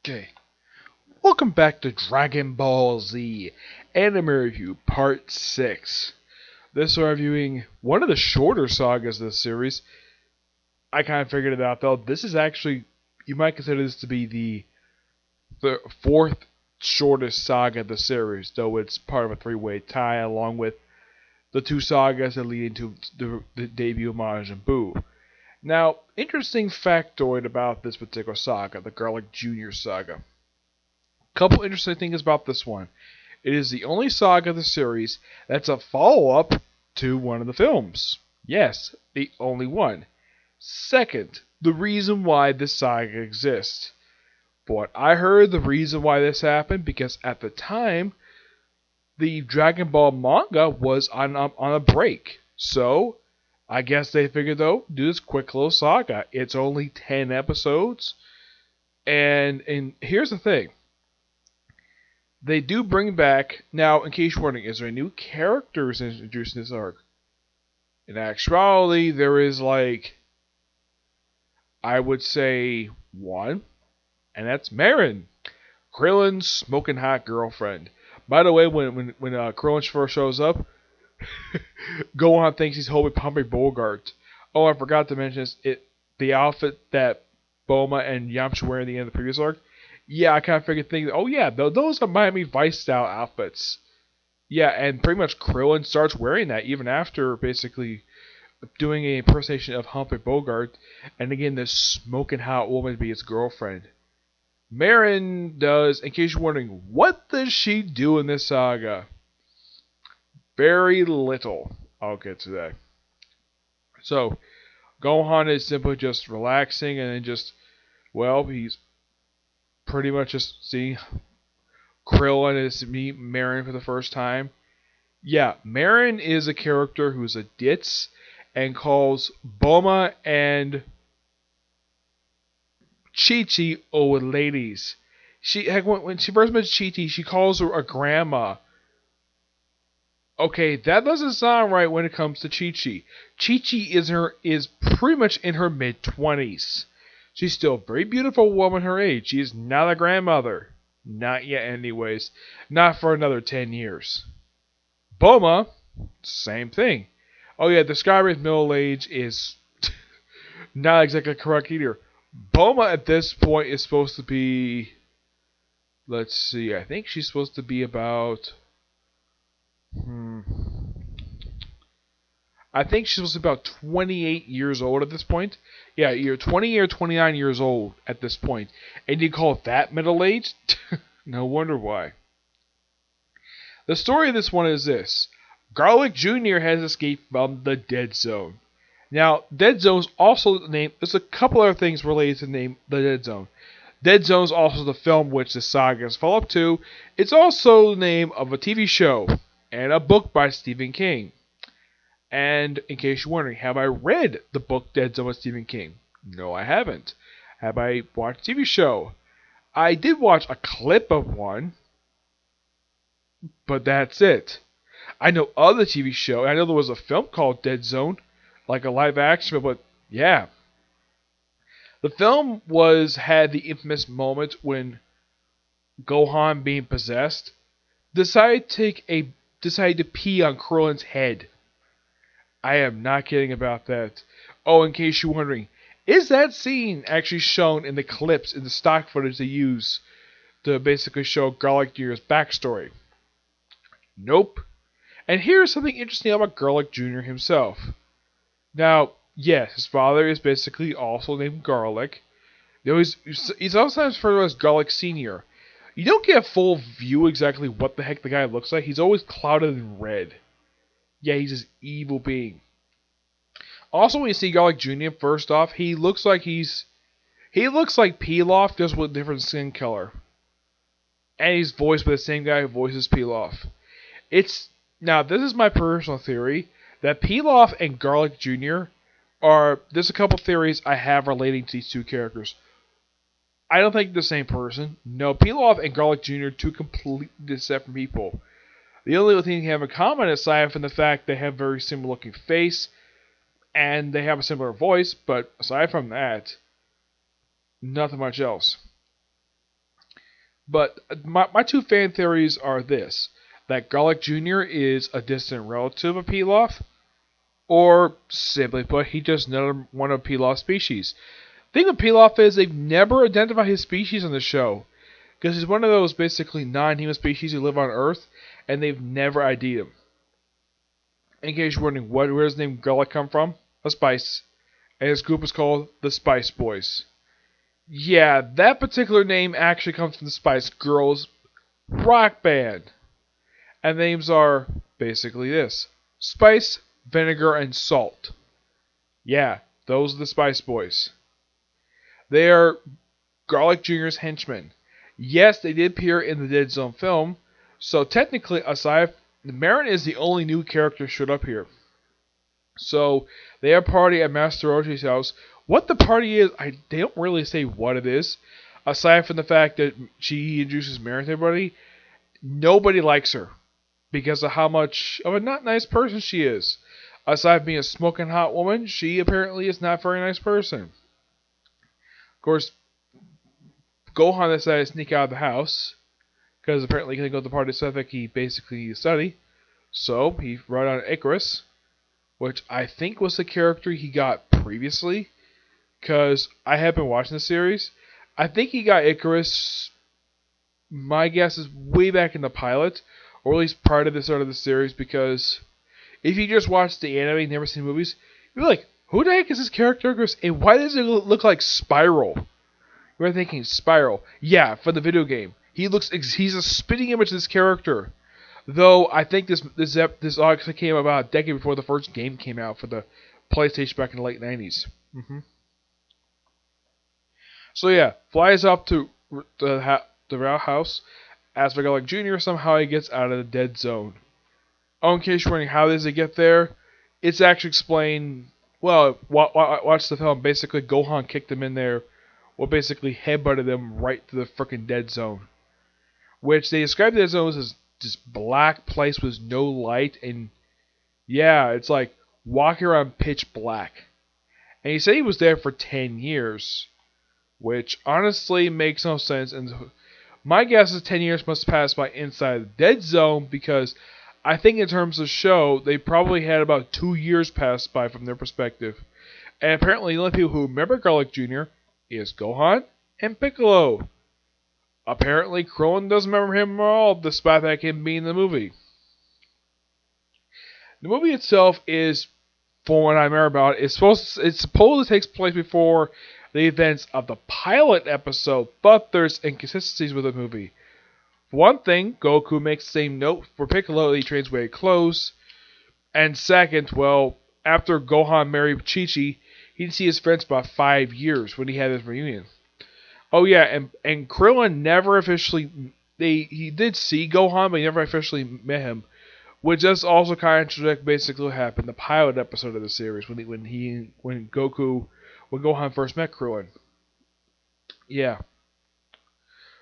Okay, welcome back to Dragon Ball Z Anime Review Part 6. This we're reviewing one of the shorter sagas of the series. I kind of figured it out though. This is actually, you might consider this to be the fourth shortest saga of the series, though it's part of a three-way tie along with the two sagas that lead into the debut of Majin Buu. Now, interesting factoid about this particular saga, the Garlic Jr. saga. Couple interesting things about this one. It is the only saga of the series that's a follow-up to one of the films. Yes, the only one. Second, the reason why this saga exists. But I heard the reason why this happened because at the time, the Dragon Ball manga was on a break. So, I guess they figured though, do this quick little saga. It's only 10 episodes. And here's the thing. They do bring back, now in case you're wondering, is there new characters introduced in this arc? In actuality, there is I would say one, and that's Marin, Krillin's smoking hot girlfriend. By the way, when Krillin first shows up, Gohan thinks he's Hobie Pumpy Bogart. Oh, I forgot to mention this. The outfit that Bulma and Yamcha wear in the end of the previous arc. Yeah, I kind of figured things. Oh yeah, those are Miami Vice style outfits. Yeah, and pretty much Krillin starts wearing that even after basically doing an impersonation of Humphrey Bogart, and again this smoking hot woman to be his girlfriend. Marin does, in case you're wondering, what does she do in this saga? Very little. I'll get to that. So, Gohan is simply just relaxing and then he's pretty much just seeing Krillin as meet Marin for the first time. Yeah, Marin is a character who's a ditz and calls Bulma and Chi-Chi old ladies. When she first meets Chi-Chi, she calls her a grandma. Okay, that doesn't sound right when it comes to Chi-Chi. Chi-Chi is pretty much in her mid-20s. She's still a very beautiful woman her age. She is not a grandmother. Not yet, anyways. Not for another 10 years. Bulma, same thing. Oh yeah, describing middle age is not exactly correct either. Bulma at this point is supposed to be... Let's see, I think she's supposed to be about... I think she's supposed to be about 28 years old at this point. Yeah, you're 20 or 29 years old at this point. And you call it that middle age? No wonder why. The story of this one is this. Garlic Jr. has escaped from the Dead Zone. Now, Dead Zone is also the name. There's a couple other things related to the name the Dead Zone. Dead Zone is also the film which the saga is follow up to. It's also the name of a TV show and a book by Stephen King. And in case you're wondering, have I read the book Dead Zone by Stephen King? No, I haven't. Have I watched a TV show? I did watch a clip of one, but that's it. I know other TV show. I know there was a film called Dead Zone, like a live action, but yeah. The film had the infamous moment when Gohan, being possessed, decided to pee on Krillin's head. I am not kidding about that. Oh, in case you're wondering, is that scene actually shown in the clips, in the stock footage they use to basically show Garlic Jr.'s backstory? Nope. And here's something interesting about Garlic Jr. himself. Now, yes, his father is basically also named Garlic. He's also referred to as Garlic Sr. You don't get a full view exactly what the heck the guy looks like. He's always clouded in red. Yeah, he's this evil being. Also, when you see Garlic Jr., first off, he looks like Pilaf, just with different skin color. And he's voiced by the same guy who voices Pilaf. Now, this is my personal theory, that Pilaf and Garlic Jr. there's a couple theories I have relating to these two characters. I don't think they're the same person. No, Pilaf and Garlic Jr. are two completely separate people. The only thing they have in common, aside from the fact they have very similar looking face, and they have a similar voice, but aside from that, nothing much else. But my two fan theories are this: that Garlic Jr. is a distant relative of Pilaf, or simply put, he just another one of Pilaf's species. The thing with Pilaf is they've never identified his species on the show, because he's one of those basically non-human species who live on Earth, and they've never ID'd him. In case you're wondering where does the name Garlic come from? A spice. And his group is called the Spice Boys. Yeah, that particular name actually comes from the Spice Girls rock band. And the names are basically this: spice, vinegar, and salt. Yeah, those are the Spice Boys. They are Garlic Jr.'s henchmen. Yes, they did appear in the Dead Zone film, so technically, aside, Marin is the only new character who showed up here. So they have a party at Master Roshi's house. What the party is, they don't really say what it is. Aside from the fact that she introduces Marin to everybody, nobody likes her because of how much of a not nice person she is. Aside from being a smoking hot woman, she apparently is not a very nice person. Of course, Gohan decided to sneak out of the house because apparently he couldn't go to the party, so I think he basically needed to study. So he brought on Icarus, which I think was the character he got previously, because I have been watching the series. I think he got Icarus, my guess is way back in the pilot, or at least prior to the start of the series, because if you just watch the anime and never seen the movies, you're like, who the heck is this character Icarus, and why does it look like Spiral? You're thinking Spiral. Yeah, for the video game. He's a spitting image of this character. Though I think this actually came about a decade before the first game came out for the PlayStation back in the late 90s. So yeah, flies up to the Route House. As for Garlic Jr., somehow he gets out of the Dead Zone. Oh, in case you're wondering how does he get there, it's actually explained. Well, watch the film. Basically, Gohan kicked him in there, or basically headbutted him right to the frickin' Dead Zone, which they describe the Dead Zone as this black place with no light, and yeah, it's like walking around pitch black. And he said he was there for 10 years, which honestly makes no sense. And my guess is 10 years must have passed by inside the Dead Zone, because I think in terms of show, they probably had about 2 years pass by from their perspective. And apparently the only people who remember Garlic Jr. is Gohan and Piccolo. Apparently, Krillin doesn't remember him at all, despite that him being in the movie. The movie itself is, from what I remember about it, it's supposed to take place before the events of the pilot episode, but there's inconsistencies with the movie. For one thing, Goku makes the same note for Piccolo that he trains very close. And second, well, after Gohan married Chi-Chi, he didn't see his friends for about 5 years when he had his reunion. Oh yeah, and Krillin never officially, he did see Gohan, but he never officially met him, which does also kind of contradict basically what happened in the pilot episode of the series when Gohan first met Krillin. Yeah.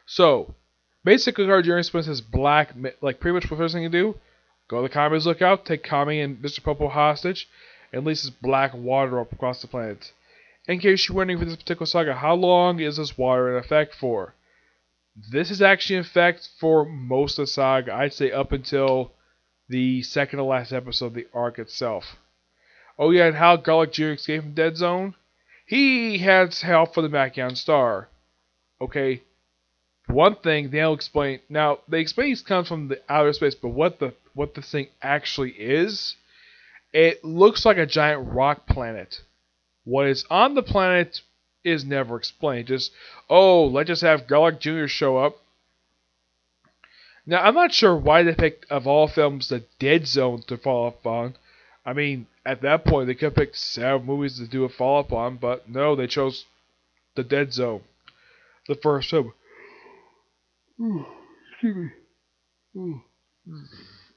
So basically, our journey spends his black, like pretty much what the first thing you do: go to the Kami's lookout, take Kami and Mr. Popo hostage, and release this black water up across the planet. In case you're wondering for this particular saga, how long is this water in effect for? This is actually in effect for most of the saga, I'd say up until the second to last episode of the arc itself. Oh yeah, and how Garlic Jr. escaped from Dead Zone? He had help from the Macchion Star. Okay, one thing they'll explain. Now, they explain it comes from the outer space, but what the thing actually is, it looks like a giant rock planet. What is on the planet is never explained. Just, let's just have Garlic Jr. show up. Now, I'm not sure why they picked, of all films, the Dead Zone to follow up on. I mean, at that point, they could have picked several movies to do a follow-up on, but no, they chose the Dead Zone. The first film. Excuse me.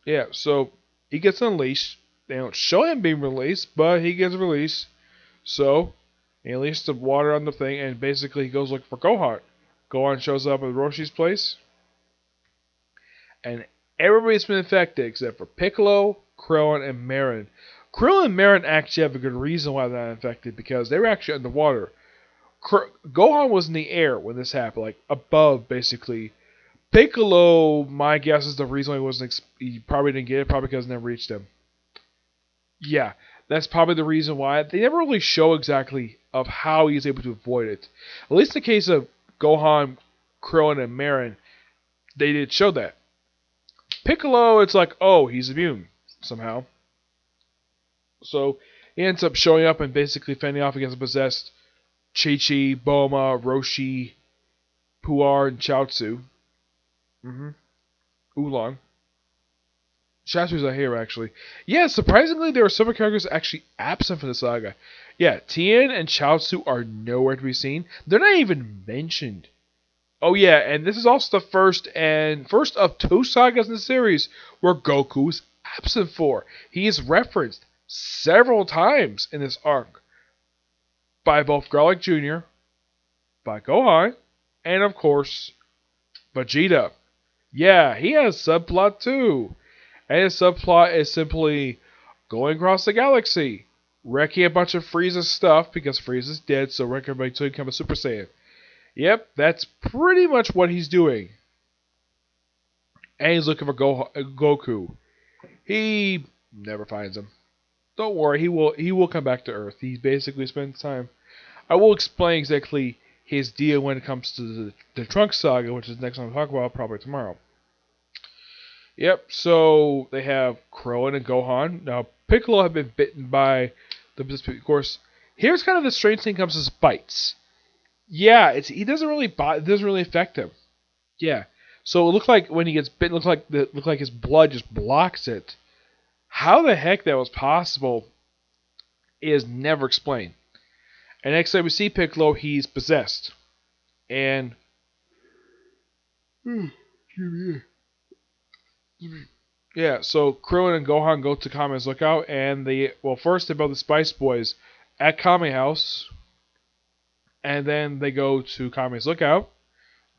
Yeah, so he gets unleashed. They don't show him being released, but he gets released. So, he unleashes the water on the thing, and basically he goes looking for Gohan. Gohan shows up at Roshi's place, and everybody's been infected except for Piccolo, Krillin, and Marin. Krillin and Marin actually have a good reason why they're not infected, because they were actually underwater. Gohan was in the air when this happened, like above, basically, Piccolo, my guess is the reason he wasn't. He probably didn't get it, probably because it never reached him. Yeah, that's probably the reason why. They never really show exactly of how he's able to avoid it. At least in the case of Gohan, Krillin, and Marin, they did show that. Piccolo, it's like, oh, he's immune somehow. So he ends up showing up and basically fending off against the possessed Chi-Chi, Bulma, Roshi, Puar, and Chaozu. Oolong. Chaozu's not here, actually. Yeah, surprisingly, there are several characters actually absent from the saga. Yeah, Tien and Chaozu are nowhere to be seen. They're not even mentioned. Oh yeah, and this is also the first of two sagas in the series where Goku is absent for. He is referenced several times in this arc by both Garlic Jr., by Gohan, and of course, Vegeta. Yeah, he has subplot too. And his subplot is simply going across the galaxy, wrecking a bunch of Frieza's stuff because Frieza's dead, so wrecking everybody until he becomes a Super Saiyan. Yep, that's pretty much what he's doing. And he's looking for Goku. He never finds him. Don't worry, he will come back to Earth. He basically spends time. I will explain exactly his deal when it comes to the Trunks saga, which is the next one I'll talk about probably tomorrow. Yep, so they have Krillin and Gohan. Now, Piccolo had been bitten by of course. Here's kind of the strange thing comes to bites. Yeah, it doesn't really affect him. Yeah. So it looks like when he gets bitten, it looks like his blood just blocks it. How the heck that was possible is never explained. And next time we see Piccolo, he's possessed. And yeah, so Krillin and Gohan go to Kame's Lookout, and first they build the Spice Boys at Kame House, and then they go to Kame's Lookout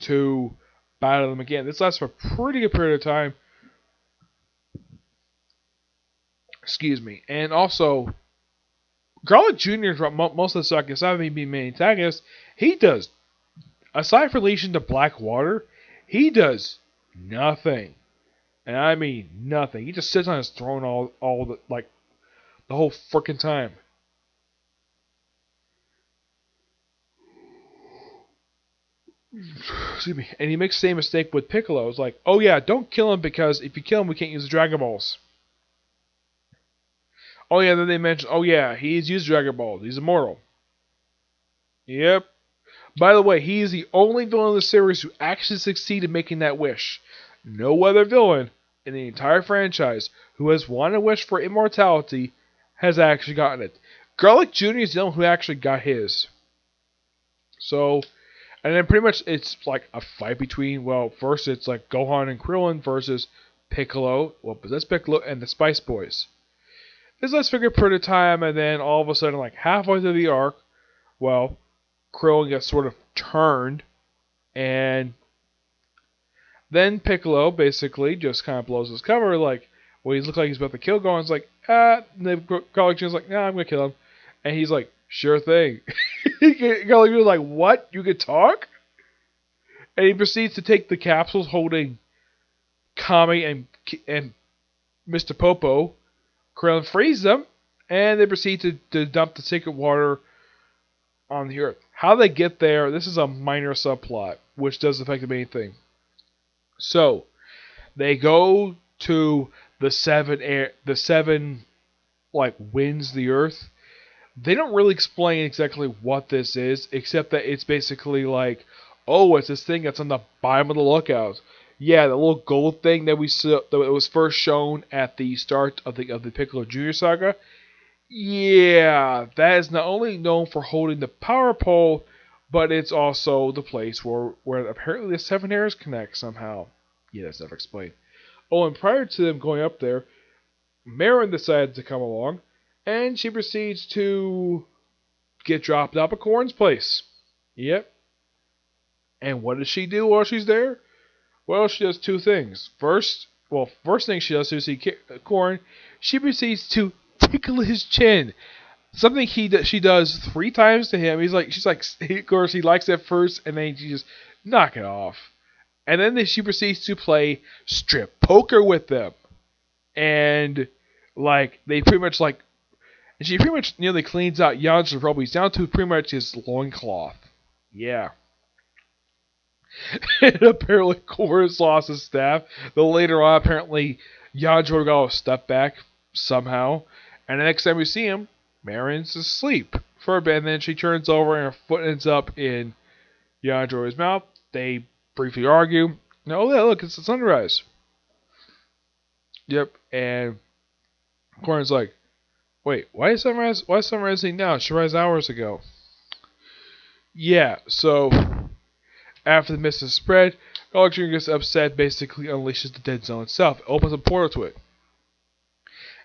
to battle them again. This lasts for a pretty good period of time. Excuse me. And also, Garlic Jr. throughout most of the saga, aside from being main antagonist, he does, aside from leashing to Blackwater, he does nothing. And I mean nothing. He just sits on his throne the whole freaking time. Excuse me. And he makes the same mistake with Piccolo. It's like, oh yeah, don't kill him because if you kill him, we can't use the Dragon Balls. Oh yeah, then they mention, oh yeah, he's used Dragon Balls. He's immortal. Yep. By the way, he is the only villain in the series who actually succeeded in making that wish. No other villain in the entire franchise who has won a wish for immortality has actually gotten it. Garlic Jr. is the only one who actually got his. So, and then pretty much it's like a fight between, first it's like Gohan and Krillin versus Piccolo, that's Piccolo, and the Spice Boys. This lasts for a good period of time, and then all of a sudden, like halfway through the arc, Krillin gets sort of turned, and then Piccolo basically just kind of blows his cover, like, he looks like he's about to kill Gohan. It's like, and the Garlic Jr.'s like, nah, I'm gonna kill him. And he's like, sure thing. Garlic Jr.'s like, what? You can talk? And he proceeds to take the capsules holding Kami and Mr. Popo. Krillin frees them, and they proceed to dump the sacred water on the Earth. How they get there, this is a minor subplot, which doesn't affect the main thing. So, they go to the seven winds the Earth. They don't really explain exactly what this is, except that it's basically like, oh, it's this thing that's on the bottom of the lookout. Yeah, the little gold thing that was first shown at the start of the Piccolo Jr. saga. Yeah, that is not only known for holding the power pole, but it's also the place where apparently the seven airs connect somehow. Yeah, that's never explained. Oh, and prior to them going up there, Marin decides to come along, and she proceeds to get dropped off at Corrin's place. Yep. And what does she do while she's there? Well, she does two things. First thing she does to see Corrin, she proceeds to tickle his chin. Something she does 3 times to him. She's like, of course, he likes it first, and then she just knock it off. And then she proceeds to play strip poker with them. And, like, they pretty much, like, and she pretty much nearly cleans out Jan's rubbies down to pretty much his loincloth. Yeah. And apparently Chorus lost his staff. Though later on, apparently, Jan got a step back somehow. And the next time we see him, Marin's asleep for a bit. And then she turns over and her foot ends up in Jan Jorah's mouth. They briefly argue. Oh, yeah, look, it's the sunrise. Yep, and Corin's like, wait, why is sunrise now? It should rise hours ago. Yeah, so after the mist is spread, Garlic Jr. gets upset, basically unleashes the dead zone itself. It opens a portal to it.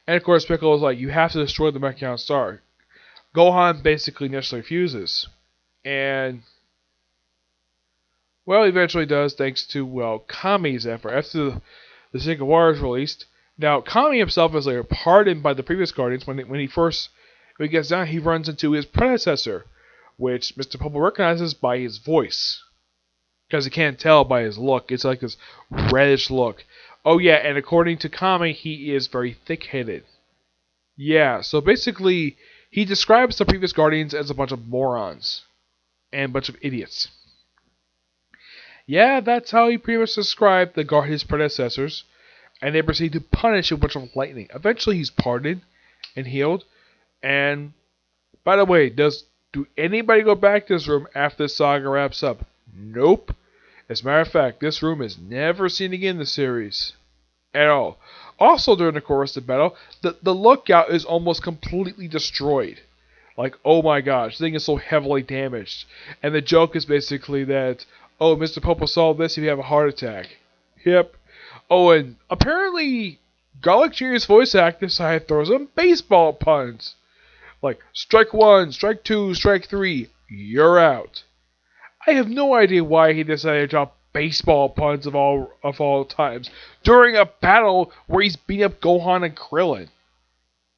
And of course, Piccolo is like, you have to destroy the Mechion Star. Gohan basically initially refuses. And, well, he eventually does, thanks to, well, Kami's effort. After the Sink of Water is released. Now, Kami himself is later pardoned by the previous Guardians. When he gets down, he runs into his predecessor, which Mr. Popo recognizes by his voice. Because he can't tell by his look. It's like this reddish look. Oh yeah, and according to Kami, he is very thick-headed. Yeah, so basically, he describes the previous Guardians as a bunch of morons. And a bunch of idiots. Yeah, that's how he pretty much described his predecessors. And they proceed to punish a bunch of lightning. Eventually he's pardoned and healed. And, by the way, do anybody go back to this room after the saga wraps up? Nope. As a matter of fact, this room is never seen again in the series. At all. Also, during the course of the battle, the lookout is almost completely destroyed. Like, oh my gosh, the thing is so heavily damaged. And the joke is basically that, oh, Mr. Popo saw this if you have a heart attack. Yep. Oh, and apparently, Garlic Jr.'s voice actor decided throws some baseball puns. Like, strike 1, strike 2, strike 3, you're out. I have no idea why he decided to drop baseball puns of all times during a battle where he's beating up Gohan and Krillin.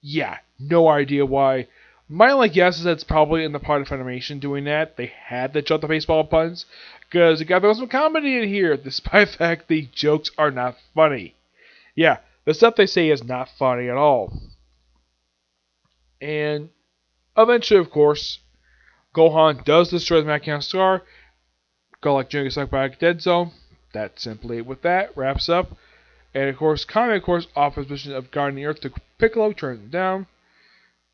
Yeah, no idea why. My only guess is that it's probably in the part of Funimation doing that. They had to drop the baseball puns. Because you got to throw some comedy in here, despite the fact the jokes are not funny. Yeah, the stuff they say is not funny at all. And eventually, of course, Gohan does destroy the Mechion Star. Garlic Jr. gets sucked by a dead zone. That's simply it with that. Wraps up. And of course, Kami, of course, offers mission of guarding the Earth to Piccolo, turns him down.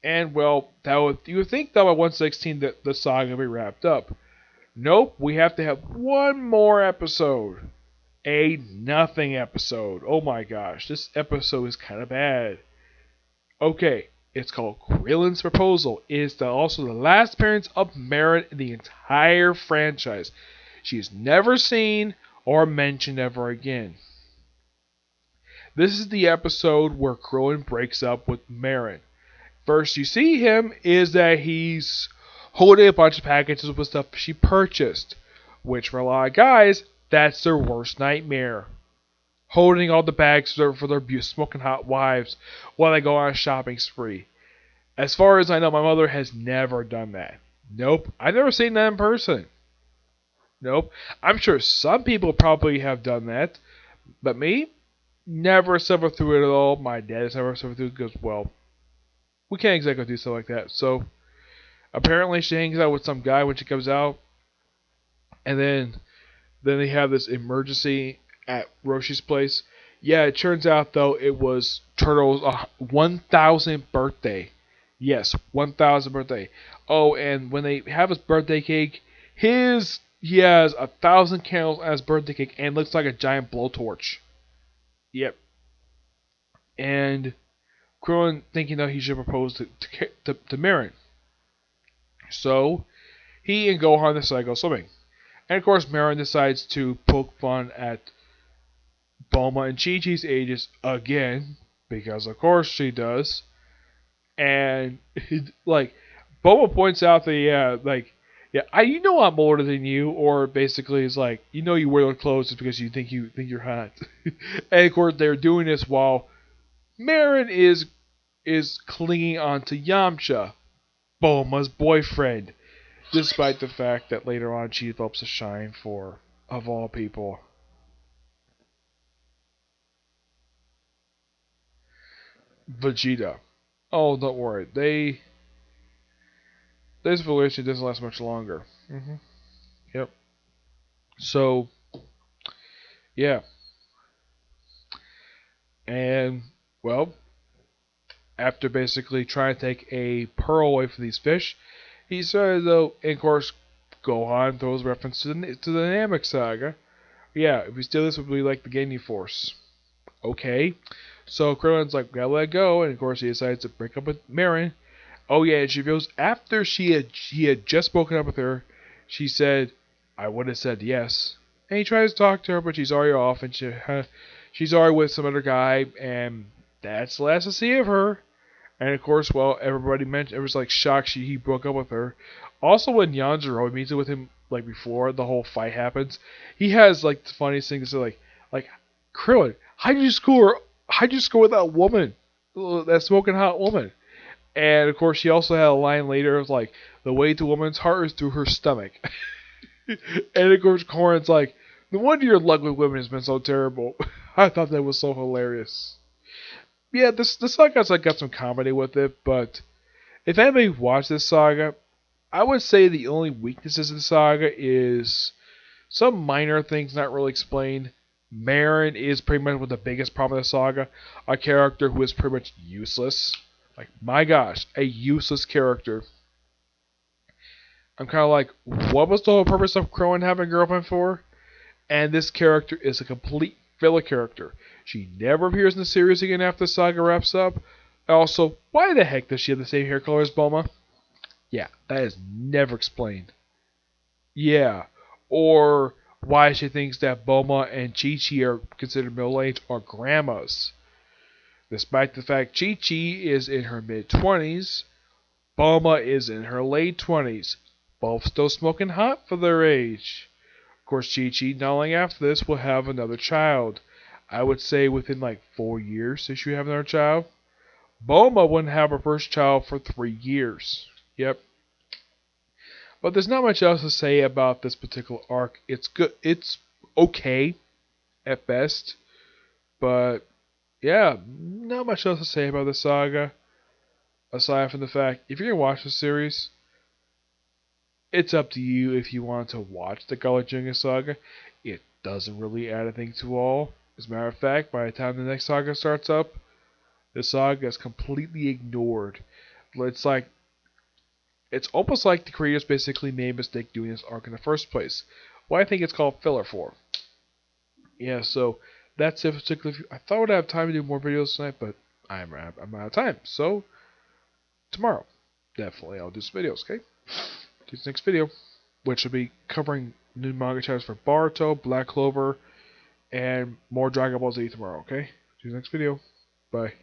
And, well, you would think that by 116 that the saga would be wrapped up. Nope, we have to have one more episode. A nothing episode. Oh my gosh, this episode is kind of bad. Okay, it's called Krillin's Proposal. It is also the last appearance of Marin in the entire franchise. She is never seen or mentioned ever again. This is the episode where Krillin breaks up with Marin. First you see him is that he's holding a bunch of packages with stuff she purchased. Which for a lot of guys, that's their worst nightmare. Holding all the bags for their smoking hot wives while they go on a shopping spree. As far as I know, my mother has never done that. Nope, I've never seen that in person. Nope, I'm sure some people probably have done that. But me? Never suffered through it at all. My dad has never suffered through it because, well, we can't exactly do stuff like that. So, apparently she hangs out with some guy when she comes out. And then they have this emergency at Roshi's place. Yeah, it turns out, though, it was Turtle's 1,000th birthday. Yes, 1,000th birthday. Oh, and when they have his birthday cake, he has 1,000 candles as birthday cake and looks like a giant blowtorch. Yep. And Krillin thinking that he should propose to Marin. So, he and Gohan decide to go swimming. And of course, Marin decides to poke fun at Bulma and Chi-Chi's ages again. Because of course she does. And, Bulma points out that, you know I'm older than you. Or basically, it's like, you know you wear those clothes just because you think you're hot. And of course, they're doing this while Marin is clinging onto Yamcha, Bulma's boyfriend, despite the fact that later on she develops a shine for, of all people, Vegeta. Oh, don't worry. This evaluation doesn't last much longer. Yep. So, yeah. And, well, after basically trying to take a pearl away from these fish, he started, though, and of course, Gohan throws reference to the Namek Saga. Yeah, if we steal this, we'll be like the Ginyu Force. Okay. So Krillin's like, gotta let go, and of course he decides to break up with Marin. Oh yeah, and she feels after he had just spoken up with her, she said, "I would have said yes." And he tries to talk to her, but she's already off, and she's already with some other guy, and that's the last to see of her. And of course, well, everybody mentioned it was like shocked he broke up with her. Also, when Yanjiro meets with him like before the whole fight happens, he has like the funniest thing to say, like Krillin, how'd you score? How'd you score with that woman, that smoking hot woman? And of course, she also had a line later of like, the way to a woman's heart is through her stomach. And of course, Corin's like, no wonder your luck with women has been so terrible. I thought that was so hilarious. Yeah, this saga's like got some comedy with it, but if anybody watched this saga, I would say the only weaknesses in the saga is some minor things not really explained. Marin is pretty much the biggest problem of the saga. A character who is pretty much useless. Like, my gosh, a useless character. I'm kind of like, what was the whole purpose of Krillin having a girlfriend for? And this character is a complete filler character. She never appears in the series again after the saga wraps up. Also, why the heck does she have the same hair color as Bulma? Yeah, that is never explained. Yeah, or why she thinks that Bulma and Chi Chi are considered middle aged are grandmas. Despite the fact Chi Chi is in her mid 20s, Bulma is in her late 20s, both still smoking hot for their age. Of course, Chi Chi, not long after this, will have another child. I would say within like 4 years, if she have another child. Bulma wouldn't have her first child for 3 years. Yep. But there's not much else to say about this particular arc. It's good. It's okay at best. But yeah, not much else to say about the saga. Aside from the fact, if you're gonna watch the series, it's up to you if you want to watch the Gala Junior saga. It doesn't really add anything to all. As a matter of fact, by the time the next saga starts up, the saga is completely ignored. It's like it's almost like the creators basically made a mistake doing this arc in the first place. What I think it's called filler for. Yeah, so that's it. Particularly, I thought I'd have time to do more videos tonight, but I'm out of time. So tomorrow, definitely I'll do some videos. Okay, do the next video, which will be covering new manga chapters for Boruto, Black Clover, and more Dragon Ball Z tomorrow. Okay, do the next video. Bye.